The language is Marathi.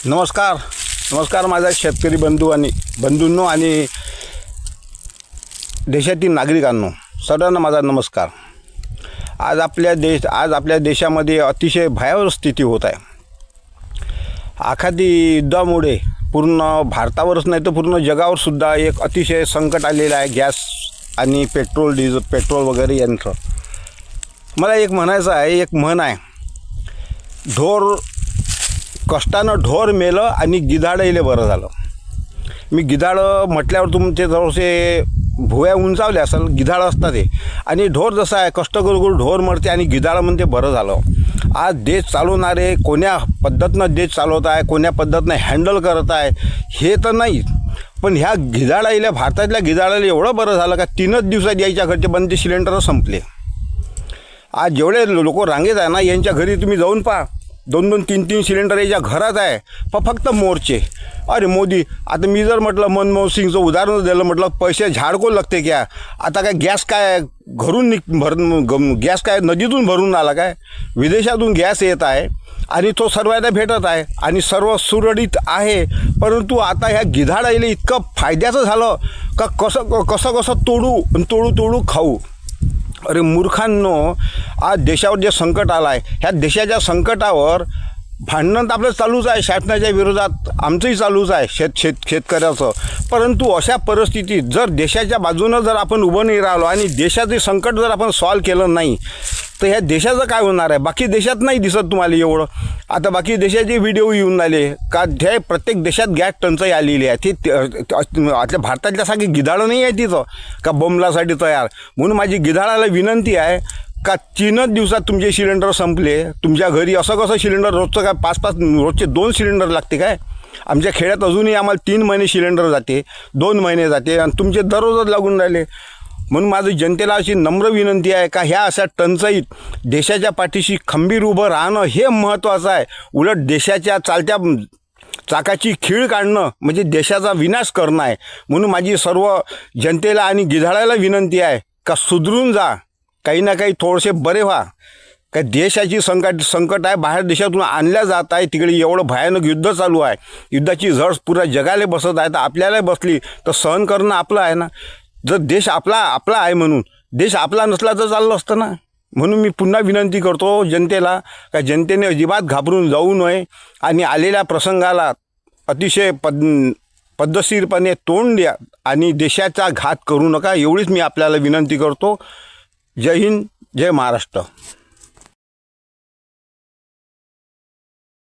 नमस्कार माझा शेतकरी बंधूंनो आणि देशातील नागरिकांनो, सर्वांना माझा नमस्कार। आज आपल्या देशामध्ये अतिशय भयावह स्थिती होत आहे। आखाती युद्धामुळे पूर्ण भारतावरच नाही तर पूर्ण जगावर सुद्धा एक अतिशय संकट आलेलं आहे, गॅस आणि पेट्रोल वगैरे यांचं। मला एक म्हणायचं आहे, एक म्हण आहे, कष्टानं ढोर मेलं आणि गिधाडले बरं झालं। मी गिधाडं म्हटल्यावर तुमचे जवळसे भुवया उंचावले असेल, गिधाड असतात ते। आणि ढोर जसं आहे, कष्ट करून ढोर मरते आणि गिधाडं म्हणते बरं झालं। आज देश चालवणारे कोण्या पद्धतीनं देश चालवत आहे, कोण्या पद्धतीनं हँडल करत आहे हे तर नाही, पण ह्या गिधाडाईला, भारतातल्या गिधाडाला एवढं बरं झालं का 3च दिवसात यायच्या घरचे बनते सिलेंडर संपले। आज जेवढे लोक रांगेत आहे ना, यांच्या घरी तुम्ही जाऊन पहा, 2-2, 3-3 सिलेंडर याच्या घरात आहे, फक्त मोर्चे। अरे मोदी, आता मी जर म्हटलं मनमोहन सिंगचं उदाहरण दिलं, म्हटलं पैसे झाडको लागते क्या? आता काय गॅस काय घरून गॅस काय नदीतून भरून आला काय? विदेशातून गॅस येत आहे आणि तो सर्वांना भेटत आहे आणि सर्व सुरळीत आहे। परंतु आता ह्या गिधाडाईला इतकं फायद्याचं झालं का कसं तोडू खाऊ। अरे मूर्खांनो, आज देशावर जे संकट आलं आहे, ह्या देशाच्या संकटावर भांडण तर आपलं चालूच आहे, शासनाच्या विरोधात आमचंही चालूच आहे, शेतकऱ्याचं। परंतु अशा परिस्थितीत जर देशाच्या बाजूनं जर आपण उभं नाही राहिलो आणि देशाचे संकट जर आपण सॉल्व केलं नाही तर ह्या देशाचं काय होणार आहे? बाकी देशात नाही दिसत तुम्हाला एवढं। आता बाकी देशाचे व्हिडिओ येऊन आले का हे प्रत्येक देशात गॅस टंचाई आलेली आहे, ती आपल्या भारतातल्यासारखी गिधाडं नाही आहे तिथं का बोंबलासाठी तयार। म्हणून माझी गिधाडाला विनंती आहे का 3च दिवसात तुमचे सिलेंडर संपले, तुमच्या घरी असं कसं सिलेंडर रोजचं काय 5-5 रोजचे 2 सिलेंडर लागते काय? आमच्या खेड्यात अजूनही आम्हाला 3 महिने सिलेंडर जाते, 2 महिने जाते आणि तुमचे दररोजच लागून राहिले। म्हणून माझी जनतेला अशी नम्र विनंती आहे का ह्या अशा टंचाईत देशाच्या पाठीशी खंबीर उभं राहणं हे महत्त्वाचं आहे। उलट देशाच्या चालत्या चाकाची खीळ काढणं म्हणजे देशाचा विनाश करणं आहे। म्हणून माझी सर्व जनतेला आणि गिधाडाला विनंती आहे का सुधरून जा, काही ना काही थोडेसे बरे व्हा। काय देशाची संकट आहे, बाहेर देशातून आणल्या जात आहे, तिकडे एवढं भयानक युद्ध चालू आहे, युद्धाची झळ पुऱ्या जगाला बसत आहे, तर आपल्याला बसली तर सहन करणं आपलं आहे ना। जर देश आपला आहे म्हणून, देश आपला नसला तर चाललं असतं ना। म्हणून मी पुन्हा विनंती करतो जनतेला का जनतेने अजिबात घाबरून जाऊ नये आणि आलेल्या प्रसंगाला अतिशय पद्धतशीरपणे तोंड द्या आणि देशाचा घात करू नका, एवढीच मी आपल्याला विनंती करतो। जय हिंद, जय महाराष्ट्र।